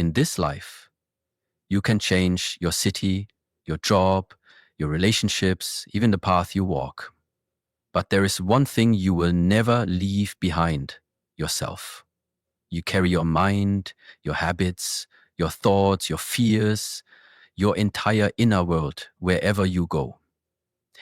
in this life. You can change your city, your job, your relationships, even the path you walk. But there is one thing you will never leave behind: yourself. You carry your mind, your habits, your thoughts, your fears, your entire inner world wherever you go.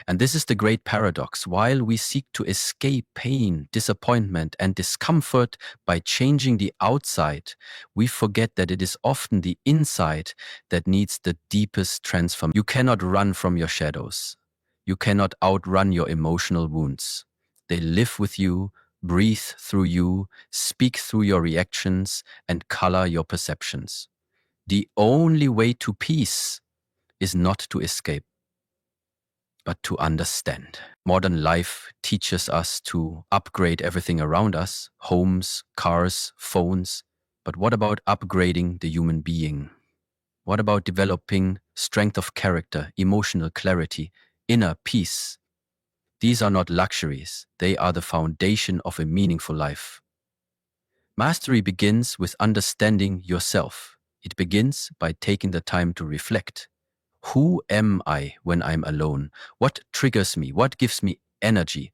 And this is the great paradox. While we seek to escape pain, disappointment, and discomfort by changing the outside, we forget that it is often the inside that needs the deepest transformation. You cannot run from your shadows. You cannot outrun your emotional wounds. They live with you, breathe through you, speak through your reactions, and color your perceptions. The only way to peace is not to escape, but to understand. Modern life teaches us to upgrade everything around us: homes, cars, phones. But what about upgrading the human being? What about developing strength of character, emotional clarity, inner peace? These are not luxuries. They are the foundation of a meaningful life. Mastery begins with understanding yourself. It begins by taking the time to reflect. Who am I when I'm alone? What triggers me? What gives me energy?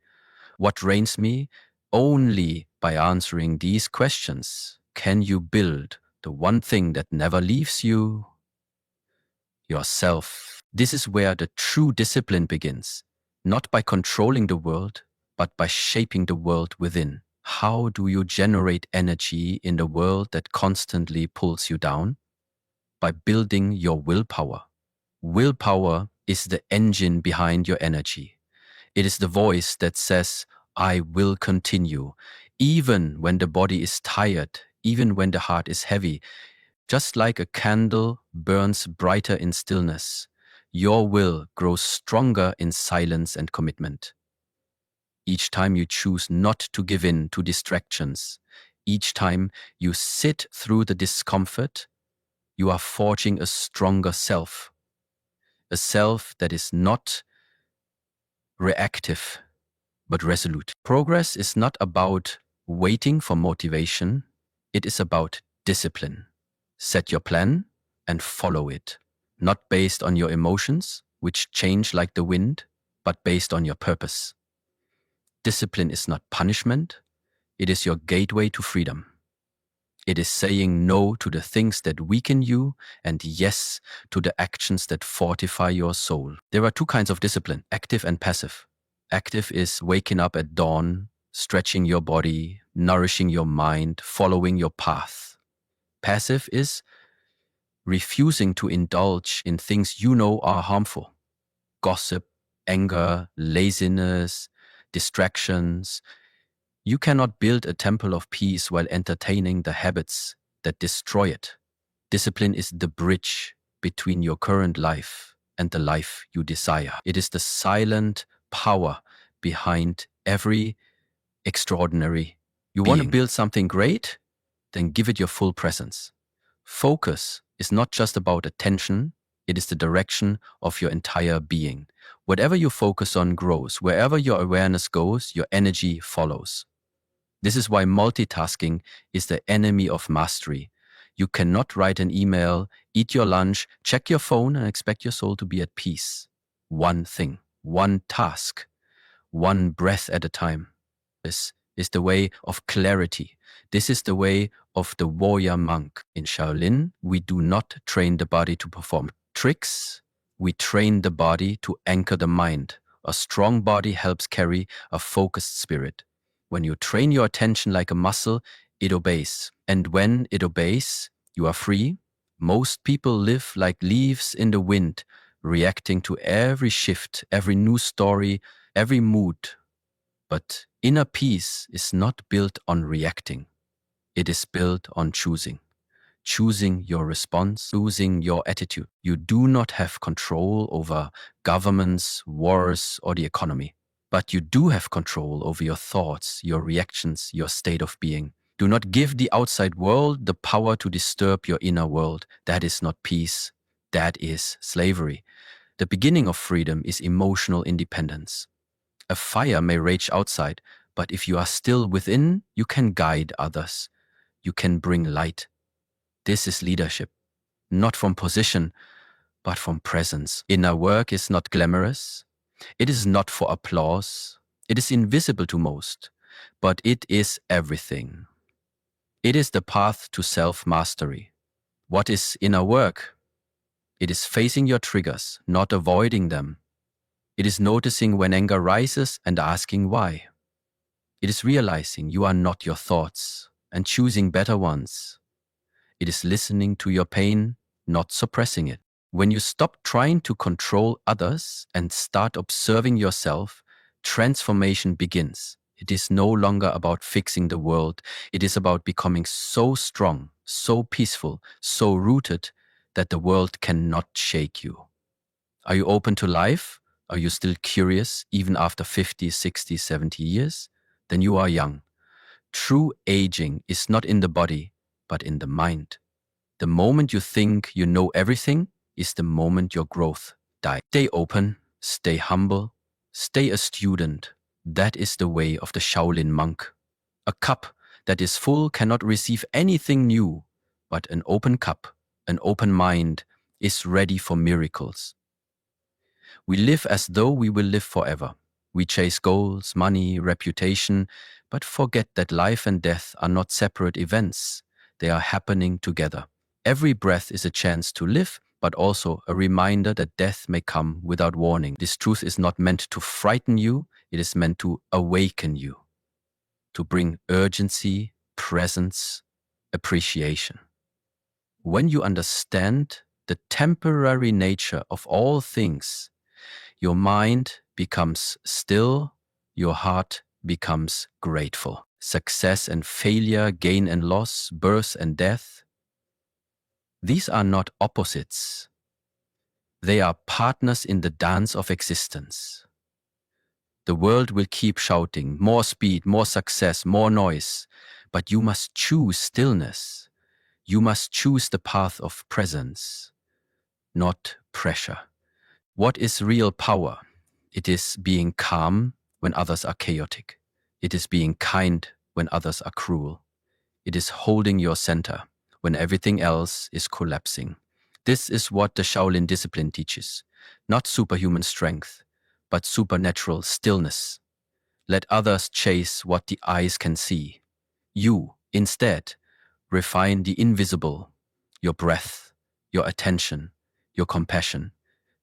What drains me? Only by answering these questions can you build the one thing that never leaves you: yourself. This is where the true discipline begins, not by controlling the world, but by shaping the world within. How do you generate energy in the world that constantly pulls you down? By building your willpower. Willpower is the engine behind your energy. It is the voice that says, I will continue, even when the body is tired, even when the heart is heavy. Just like a candle burns brighter in stillness, your will grows stronger in silence and commitment. Each time you choose not to give in to distractions, each time you sit through the discomfort, you are forging a stronger self. A self that is not reactive, but resolute. Progress is not about waiting for motivation. It is about discipline. Set your plan and follow it, not based on your emotions, which change like the wind, but based on your purpose. Discipline is not punishment. It is your gateway to freedom. It is saying no to the things that weaken you and yes to the actions that fortify your soul. There are two kinds of discipline: active and passive. Active is waking up at dawn, stretching your body, nourishing your mind, following your path. Passive is refusing to indulge in things you know are harmful: gossip, anger, laziness, distractions. You cannot build a temple of peace while entertaining the habits that destroy it. Discipline is the bridge between your current life and the life you desire. It is the silent power behind every extraordinary. You want to build something great? Then give it your full presence. Focus is not just about attention, it is the direction of your entire being. Whatever you focus on grows. Wherever your awareness goes, your energy follows. This is why multitasking is the enemy of mastery. You cannot write an email, eat your lunch, check your phone, and expect your soul to be at peace. One thing, one task, one breath at a time. This is the way of clarity. This is the way of the warrior monk. In Shaolin, we do not train the body to perform tricks. We train the body to anchor the mind. A strong body helps carry a focused spirit. When you train your attention like a muscle, it obeys. And when it obeys, you are free. Most people live like leaves in the wind, reacting to every shift, every new story, every mood. But inner peace is not built on reacting. It is built on choosing. Choosing your response, choosing your attitude. You do not have control over governments, wars, or the economy. But you do have control over your thoughts, your reactions, your state of being. Do not give the outside world the power to disturb your inner world. That is not peace. That is slavery. The beginning of freedom is emotional independence. A fire may rage outside, but if you are still within, you can guide others. You can bring light. This is leadership, not from position, but from presence. Inner work is not glamorous. It is not for applause. It is invisible to most, but it is everything. It is the path to self-mastery. What is inner work? It is facing your triggers, not avoiding them. It is noticing when anger rises and asking why. It is realizing you are not your thoughts and choosing better ones. It is listening to your pain, not suppressing it. When you stop trying to control others and start observing yourself, transformation begins. It is no longer about fixing the world. It is about becoming so strong, so peaceful, so rooted that the world cannot shake you. Are you open to life? Are you still curious even after 50, 60, 70 years? Then you are young. True aging is not in the body, but in the mind. The moment you think you know everything is the moment your growth dies. Stay open, stay humble, stay a student. That is the way of the Shaolin monk. A cup that is full cannot receive anything new, but an open cup, an open mind, is ready for miracles. We live as though we will live forever. We chase goals, money, reputation, but forget that life and death are not separate events. They are happening together. Every breath is a chance to live, but also a reminder that death may come without warning. This truth is not meant to frighten you, it is meant to awaken you, to bring urgency, presence, appreciation. When you understand the temporary nature of all things, your mind becomes still, your heart becomes grateful. Success and failure, gain and loss, birth and death, these are not opposites. They are partners in the dance of existence. The world will keep shouting, more speed, more success, more noise, but you must choose stillness. You must choose the path of presence, not pressure. What is real power? It is being calm when others are chaotic. It is being kind when others are cruel. It is holding your center when everything else is collapsing. This is what the Shaolin discipline teaches. Not superhuman strength, but supernatural stillness. Let others chase what the eyes can see. You, instead, refine the invisible, your breath, your attention, your compassion.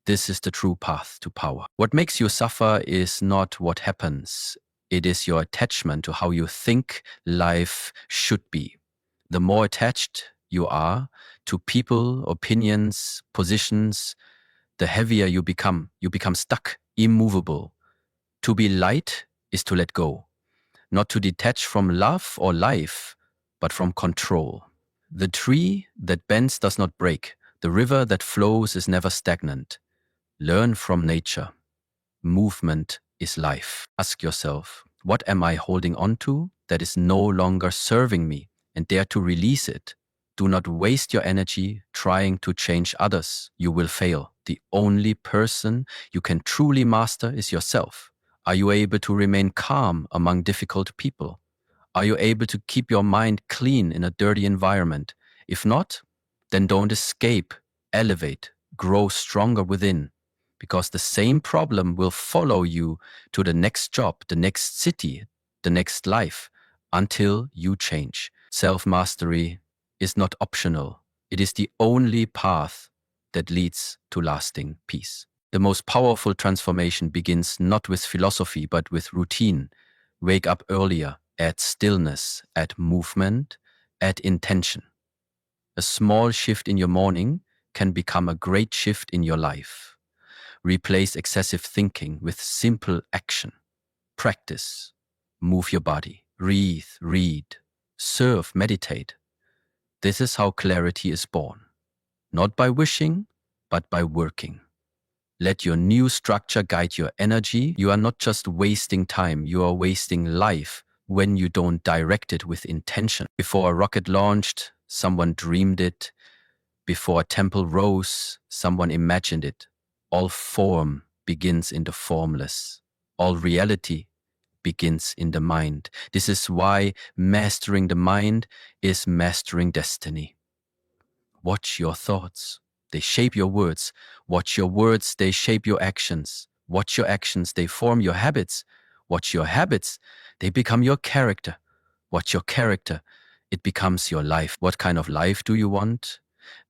This is the true path to power. What makes you suffer is not what happens. It is your attachment to how you think life should be. The more attached you are to people, opinions, positions, the heavier you become. You become stuck, immovable. To be light is to let go, not to detach from love or life, but from control. The tree that bends does not break. The river that flows is never stagnant. Learn from nature. Movement is life. Ask yourself, what am I holding on to that is no longer serving me, and dare to release it. Do not waste your energy trying to change others. You will fail. The only person you can truly master is yourself. Are you able to remain calm among difficult people? Are you able to keep your mind clean in a dirty environment? If not, then don't escape. Elevate. Grow stronger within. Because the same problem will follow you to the next job, the next city, the next life, until you change. Self-mastery is not optional. It is the only path that leads to lasting peace. The most powerful transformation begins not with philosophy, but with routine. Wake up earlier, add stillness, add movement, add intention. A small shift in your morning can become a great shift in your life. Replace excessive thinking with simple action. Practice. Move your body. Breathe, read, serve, meditate. This is how clarity is born. Not by wishing, but by working. Let your new structure guide your energy. You are not just wasting time, you are wasting life when you don't direct it with intention. Before a rocket launched, someone dreamed it. Before a temple rose, someone imagined it. All form begins in the formless. All reality begins in the mind. This is why mastering the mind is mastering destiny. Watch your thoughts. They shape your words. Watch your words. They shape your actions. Watch your actions. They form your habits. Watch your habits. They become your character. Watch your character. It becomes your life. What kind of life do you want?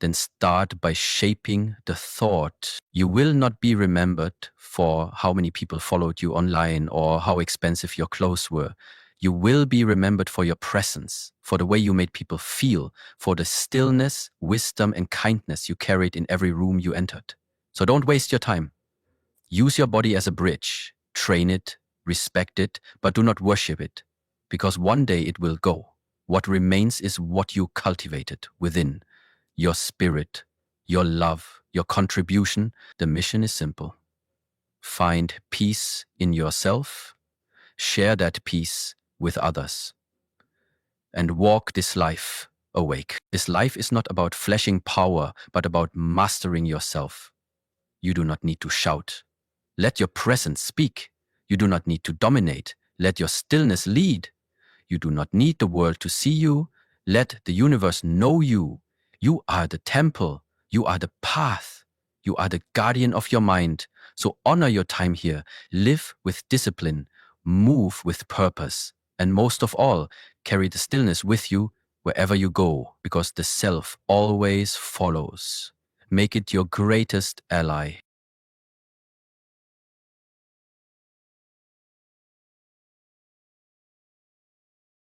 Then start by shaping the thought. You will not be remembered for how many people followed you online or how expensive your clothes were. You will be remembered for your presence, for the way you made people feel, for the stillness, wisdom, and kindness you carried in every room you entered. So don't waste your time. Use your body as a bridge. Train it, respect it, but do not worship it, because one day it will go. What remains is what you cultivated within, your spirit, your love, your contribution. The mission is simple. Find peace in yourself, share that peace with others, and walk this life awake. This life is not about flashing power, but about mastering yourself. You do not need to shout. Let your presence speak. You do not need to dominate. Let your stillness lead. You do not need the world to see you. Let the universe know you. You are the temple. You are the path. You are the guardian of your mind. So honor your time here. Live with discipline. Move with purpose. And most of all, carry the stillness with you wherever you go, because the self always follows. Make it your greatest ally.